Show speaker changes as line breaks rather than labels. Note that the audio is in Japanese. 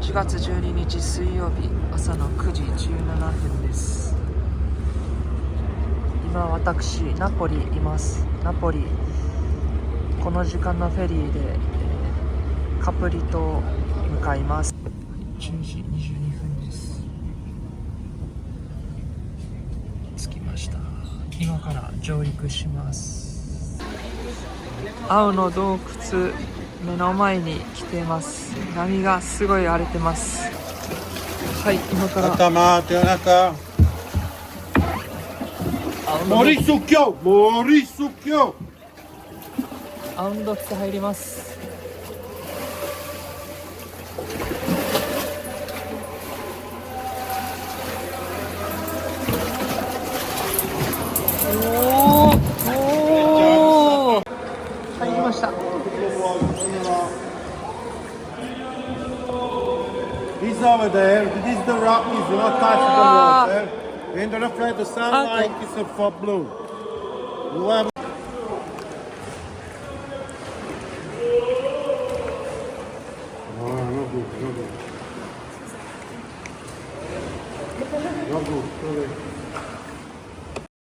1月12日水曜日朝の9時17分です。今私ナポリいます。ナポリ、この時間のフェリーで、カプリ島向かいます。10時22分です。着きました。今から上陸します。青の洞窟目の前に来ています。波がすごい荒れてます。はい、今から
頭手の中森สุキョ森สุキョ
青の洞窟入ります。おお、入りました。
He's over there. This is the rock. He's not touching the water. And they're afraid the sunlight is a for blue. Whoever. No good. No good.